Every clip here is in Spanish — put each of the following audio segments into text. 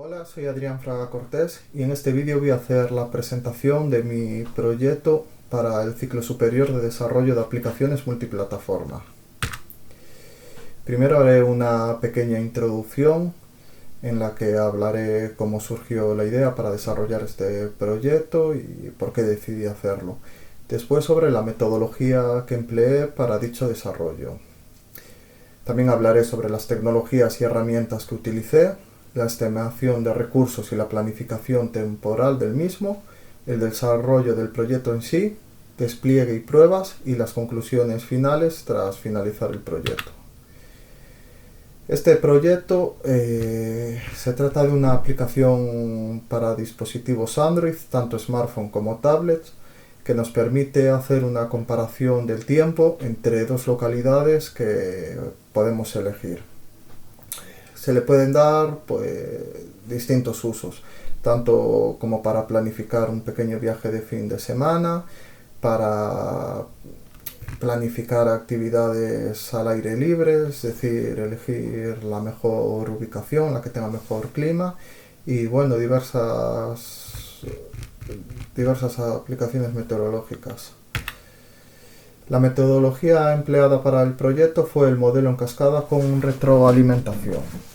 Hola, soy Adrián Fraga Cortés y en este vídeo voy a hacer la presentación de mi proyecto para el ciclo superior de desarrollo de aplicaciones multiplataforma. Primero haré una pequeña introducción en la que hablaré cómo surgió la idea para desarrollar este proyecto y por qué decidí hacerlo. Después sobre la metodología que empleé para dicho desarrollo. También hablaré sobre las tecnologías y herramientas que utilicé, la estimación de recursos y la planificación temporal del mismo, el desarrollo del proyecto en sí, despliegue y pruebas y las conclusiones finales tras finalizar el proyecto. Este proyecto se trata de una aplicación para dispositivos Android, tanto smartphone como tablets, que nos permite hacer una comparación del tiempo entre dos localidades que podemos elegir. Se le pueden dar distintos usos, tanto como para planificar un pequeño viaje de fin de semana, para planificar actividades al aire libre, es decir, elegir la mejor ubicación, la que tenga mejor clima y bueno, diversas aplicaciones meteorológicas. La metodología empleada para el proyecto fue el modelo en cascada con retroalimentación.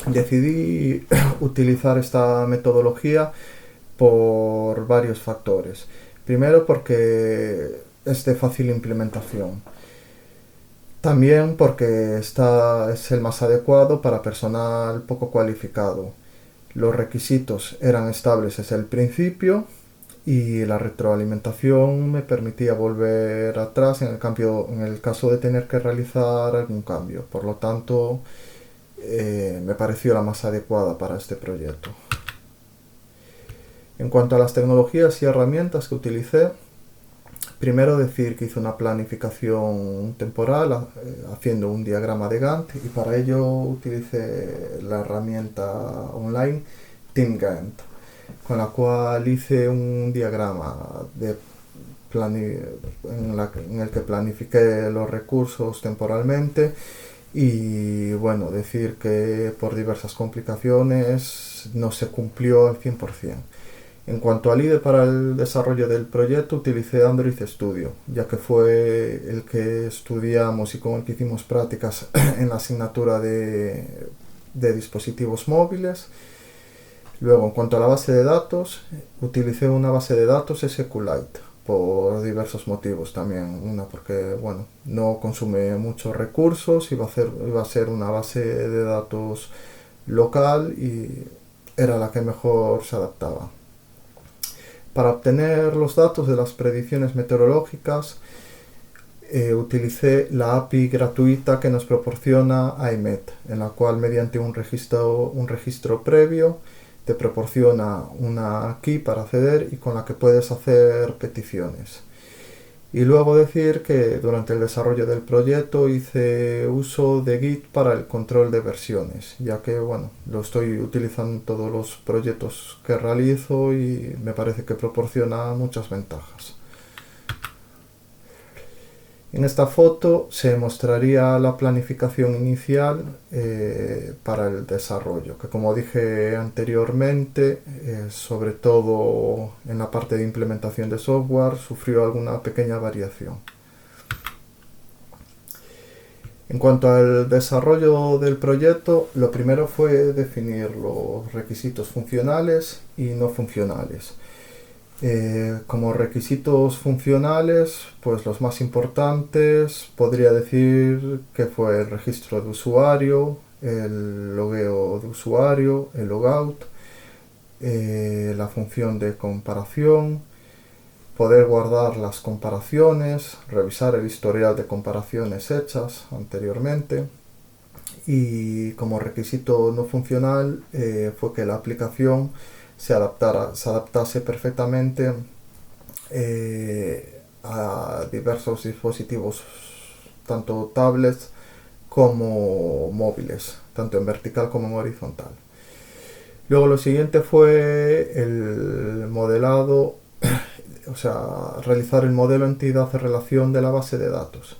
Decidí utilizar esta metodología por varios factores. Primero porque es de fácil implementación. También porque es el más adecuado para personal poco cualificado. Los requisitos eran estables desde el principio y la retroalimentación me permitía volver atrás en el caso de tener que realizar algún cambio. Por lo tanto, me pareció la más adecuada para este proyecto. En cuanto a las tecnologías y herramientas que utilicé, primero decir que hice una planificación temporal haciendo un diagrama de Gantt y para ello utilicé la herramienta online TeamGantt, con la cual hice un diagrama en el que planifiqué los recursos temporalmente y bueno, decir que por diversas complicaciones no se cumplió al 100%. En cuanto al IDE para el desarrollo del proyecto, utilicé Android Studio, ya que fue el que estudiamos y con el que hicimos prácticas en la asignatura de dispositivos móviles. Luego, en cuanto a la base de datos, utilicé una base de datos SQLite por diversos motivos también. Una porque bueno, no consume muchos recursos, iba a ser una base de datos local y era la que mejor se adaptaba. Para obtener los datos de las predicciones meteorológicas, utilicé la API gratuita que nos proporciona AEMET, en la cual mediante un registro previo te proporciona una key para acceder y con la que puedes hacer peticiones. Y luego decir que durante el desarrollo del proyecto hice uso de Git para el control de versiones, ya que bueno, lo estoy utilizando en todos los proyectos que realizo y me parece que proporciona muchas ventajas. En esta foto se mostraría la planificación inicial para el desarrollo, que como dije anteriormente, sobre todo en la parte de implementación de software, sufrió alguna pequeña variación. En cuanto al desarrollo del proyecto, lo primero fue definir los requisitos funcionales y no funcionales. Como requisitos funcionales, pues los más importantes podría decir que fue el registro de usuario, el logueo de usuario, el logout, la función de comparación, poder guardar las comparaciones, revisar el historial de comparaciones hechas anteriormente. Y como requisito no funcional fue que la aplicación se adaptase perfectamente a diversos dispositivos, tanto tablets como móviles, tanto en vertical como en horizontal. Luego lo siguiente fue el modelado, o sea, realizar el modelo entidad-relación de la base de datos.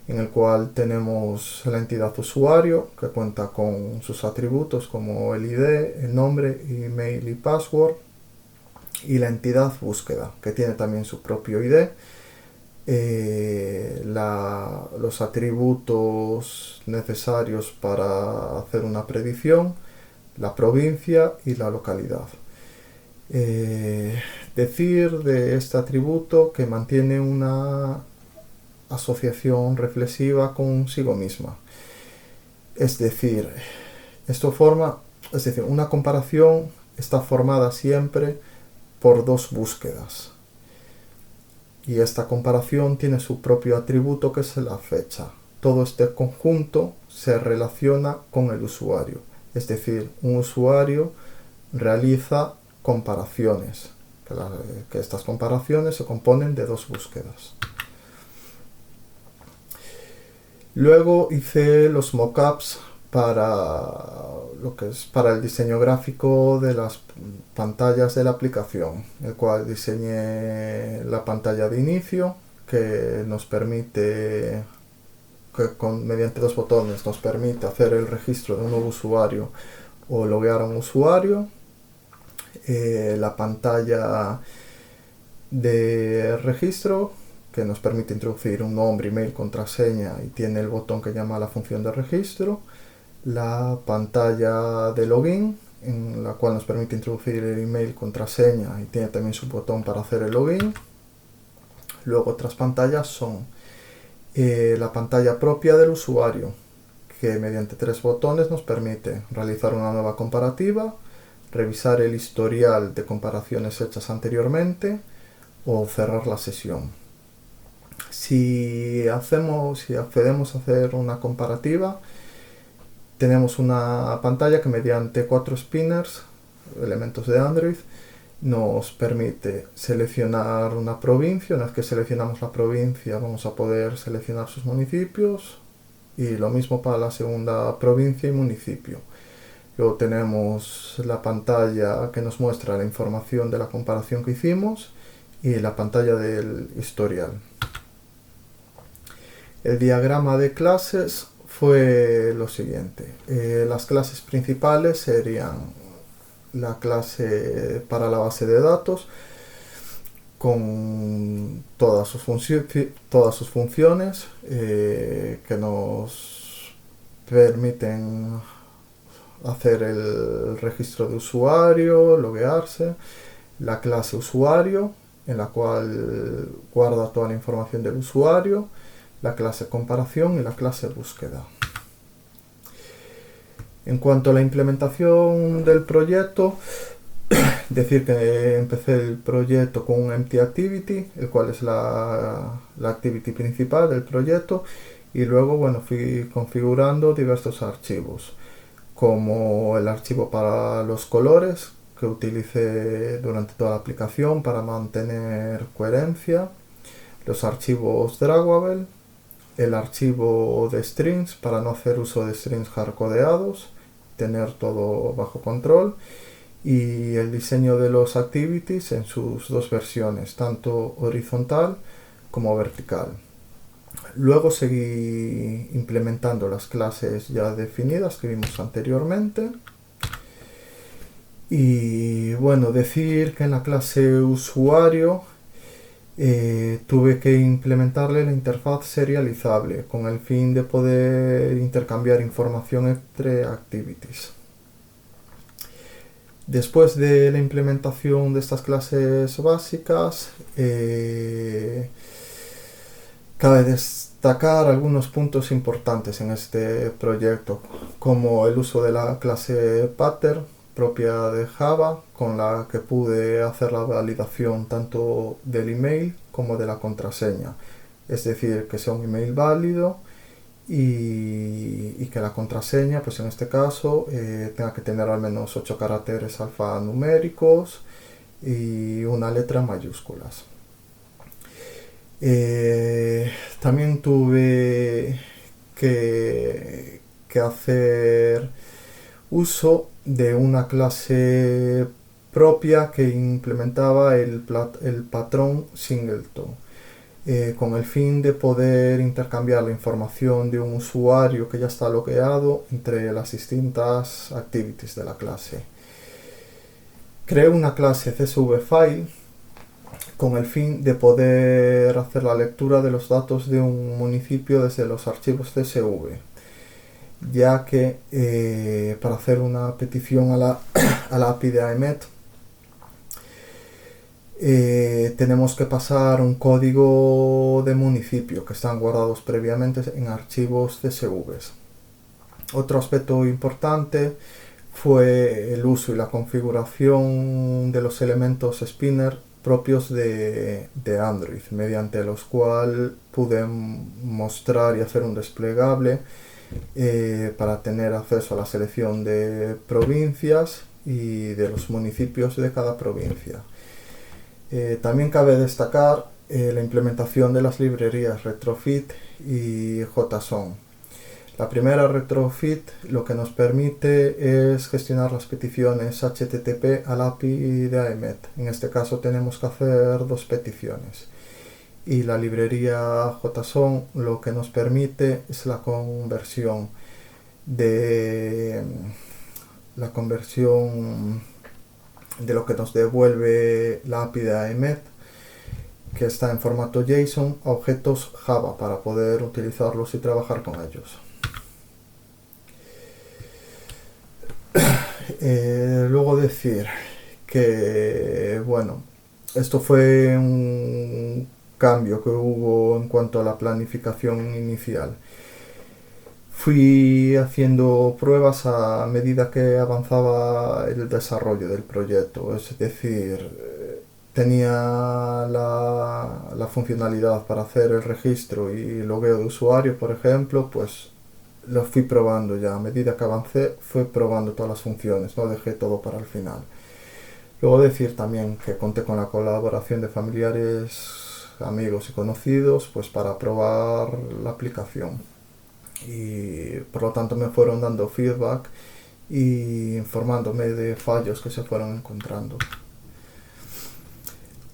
en el cual tenemos la entidad usuario, que cuenta con sus atributos como el ID, el nombre, email y password, y la entidad búsqueda, que tiene también su propio ID, los atributos necesarios para hacer una predicción, la provincia y la localidad. Decir de este atributo que mantiene una asociación reflexiva consigo misma. Es decir, una comparación está formada siempre por dos búsquedas. Y esta comparación tiene su propio atributo, que es la fecha. Todo este conjunto se relaciona con el usuario. Es decir, un usuario realiza comparaciones, que estas comparaciones se componen de dos búsquedas. Luego hice los mockups para el diseño gráfico de las pantallas de la aplicación, el cual diseñé la pantalla de inicio, que nos permite, mediante dos botones nos permite hacer el registro de un nuevo usuario o loguear a un usuario. La pantalla de registro, que nos permite introducir un nombre, email, contraseña, y tiene el botón que llama la función de registro. La pantalla de login, en la cual nos permite introducir el email, contraseña, y tiene también su botón para hacer el login. Luego otras pantallas son la pantalla propia del usuario, que mediante tres botones nos permite realizar una nueva comparativa, revisar el historial de comparaciones hechas anteriormente o cerrar la sesión. Si accedemos a hacer una comparativa, tenemos una pantalla que mediante 4 spinners, elementos de Android, nos permite seleccionar una provincia. Una vez que seleccionamos la provincia, vamos a poder seleccionar sus municipios, y lo mismo para la segunda provincia y municipio. Luego tenemos la pantalla que nos muestra la información de la comparación que hicimos y la pantalla del historial. El diagrama de clases fue lo siguiente. Las clases principales serían la clase para la base de datos, con todas sus funciones que nos permiten hacer el registro de usuario, loguearse. La clase usuario, en la cual guarda toda la información del usuario. La clase comparación y la clase búsqueda. En cuanto a la implementación del proyecto, decir que empecé el proyecto con un empty activity, el cual es la activity principal del proyecto, y luego fui configurando diversos archivos, como el archivo para los colores, que utilicé durante toda la aplicación para mantener coherencia, los archivos Draggable, el archivo de strings para no hacer uso de strings hardcodeados, tener todo bajo control, y el diseño de los activities en sus dos versiones, tanto horizontal como vertical. Luego seguí implementando las clases ya definidas que vimos anteriormente. Y decir que en la clase usuario tuve que implementarle la interfaz serializable con el fin de poder intercambiar información entre activities. Después de la implementación de estas clases básicas, cabe destacar algunos puntos importantes en este proyecto, como el uso de la clase pattern propia de Java, con la que pude hacer la validación tanto del email como de la contraseña. Es decir, que sea un email válido y que la contraseña, pues en este caso, tenga que tener al menos 8 caracteres alfanuméricos y una letra en mayúsculas. También tuve que hacer uso de una clase propia que implementaba el patrón singleton. con el fin de poder intercambiar la información de un usuario que ya está logueado entre las distintas activities de la clase. Creo una clase CSV File con el fin de poder hacer la lectura de los datos de un municipio desde los archivos CSV, ya que para hacer una petición a la API de AEMET tenemos que pasar un código de municipio que están guardados previamente en archivos CSV. Otro aspecto importante fue el uso y la configuración de los elementos Spinner propios de Android, mediante los cuales pude mostrar y hacer un desplegable para tener acceso a la selección de provincias y de los municipios de cada provincia. También cabe destacar la implementación de las librerías Retrofit y JSON. La primera, Retrofit, lo que nos permite es gestionar las peticiones HTTP al API de AEMET. En este caso tenemos que hacer 2 peticiones. Y la librería JSON lo que nos permite es la conversión de lo que nos devuelve la API de AEMET, que está en formato JSON, a objetos Java para poder utilizarlos y trabajar con ellos. Luego decir que, bueno, esto fue un cambio que hubo en cuanto a la planificación inicial. Fui haciendo pruebas a medida que avanzaba el desarrollo del proyecto, es decir, tenía la funcionalidad para hacer el registro y logueo de usuario, por ejemplo, pues lo fui probando ya. A medida que avancé, fui probando todas las funciones, no dejé todo para el final. Luego decir también que conté con la colaboración de familiares, amigos y conocidos, pues para probar la aplicación. Y por lo tanto me fueron dando feedback y informándome de fallos que se fueron encontrando.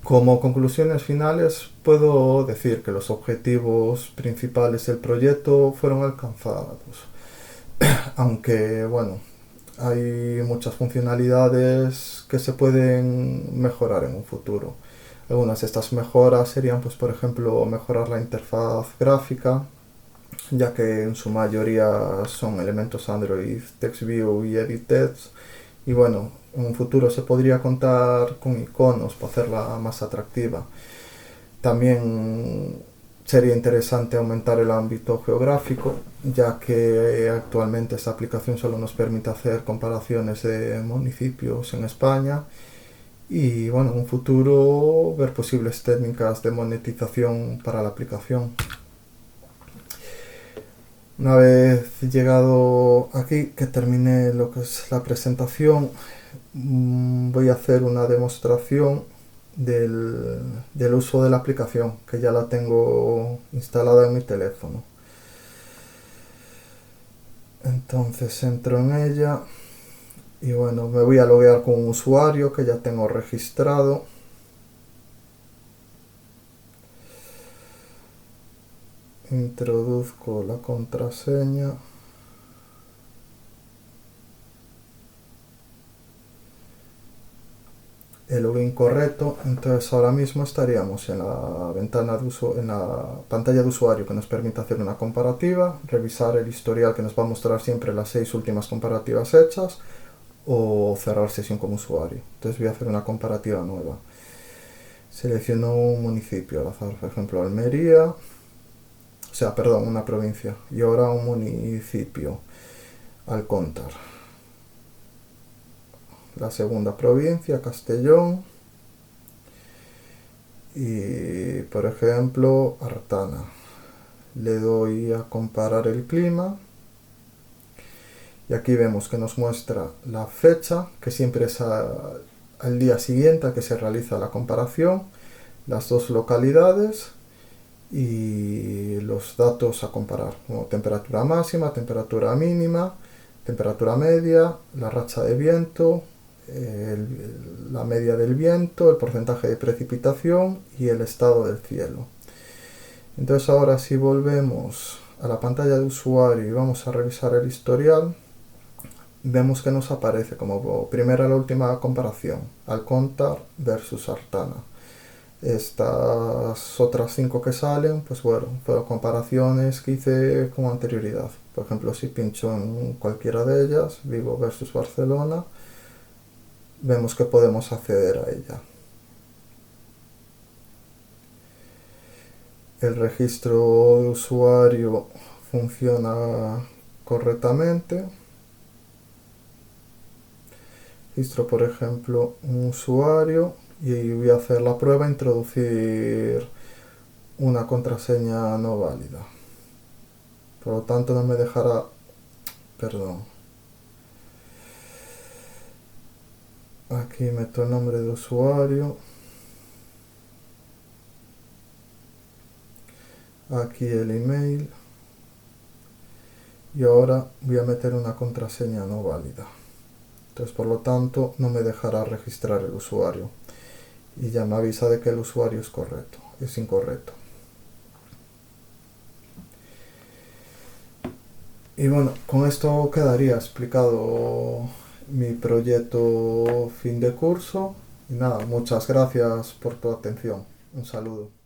Como conclusiones finales, puedo decir que los objetivos principales del proyecto fueron alcanzados, aunque bueno, hay muchas funcionalidades que se pueden mejorar en un futuro. Algunas de estas mejoras serían, pues, por ejemplo, mejorar la interfaz gráfica, ya que en su mayoría son elementos Android, TextView y EditText, y bueno, en un futuro se podría contar con iconos para hacerla más atractiva. También sería interesante aumentar el ámbito geográfico, ya que actualmente esta aplicación solo nos permite hacer comparaciones de municipios en España, y bueno, en un futuro ver posibles técnicas de monetización para la aplicación. Una vez llegado aquí, que terminé lo que es la presentación, voy a hacer una demostración del uso de la aplicación, que ya la tengo instalada en mi teléfono. Entonces entro en ella y bueno, me voy a loguear con un usuario que ya tengo registrado. Introduzco la contraseña. El login correcto, entonces ahora mismo estaríamos en la ventana en la pantalla de usuario, que nos permite hacer una comparativa, revisar el historial que nos va a mostrar siempre las 6 últimas comparativas hechas, o cerrar sesión como usuario. Entonces voy a hacer una comparativa nueva. Selecciono un municipio al azar, por ejemplo Almería, una provincia, y ahora un municipio, Alcóntar. La segunda provincia, Castellón, y por ejemplo Artana. Le doy a comparar el clima y aquí vemos que nos muestra la fecha, que siempre es al día siguiente a que se realiza la comparación, las 2 localidades y los datos a comparar, como temperatura máxima, temperatura mínima, temperatura media, la racha de viento, la media del viento, el porcentaje de precipitación y el estado del cielo. Entonces ahora si volvemos a la pantalla de usuario y vamos a revisar el historial, vemos que nos aparece como primera la última comparación, Alcontar versus Artana. Estas otras 5 que salen, pues bueno, fueron comparaciones que hice con anterioridad. Por ejemplo, si pincho en cualquiera de ellas, Vigo versus Barcelona, vemos que podemos acceder a ella. El registro de usuario funciona correctamente. Registro, por ejemplo, un usuario y voy a hacer la prueba, introducir una contraseña no válida. Por lo tanto, no me dejará, perdón, aquí meto el nombre de usuario, aquí el email y ahora voy a meter una contraseña no válida. Entonces, por lo tanto, no me dejará registrar el usuario y ya me avisa de que el usuario es correcto, es incorrecto. Y bueno, con esto quedaría explicado mi proyecto fin de curso. Y nada, muchas gracias por tu atención. Un saludo.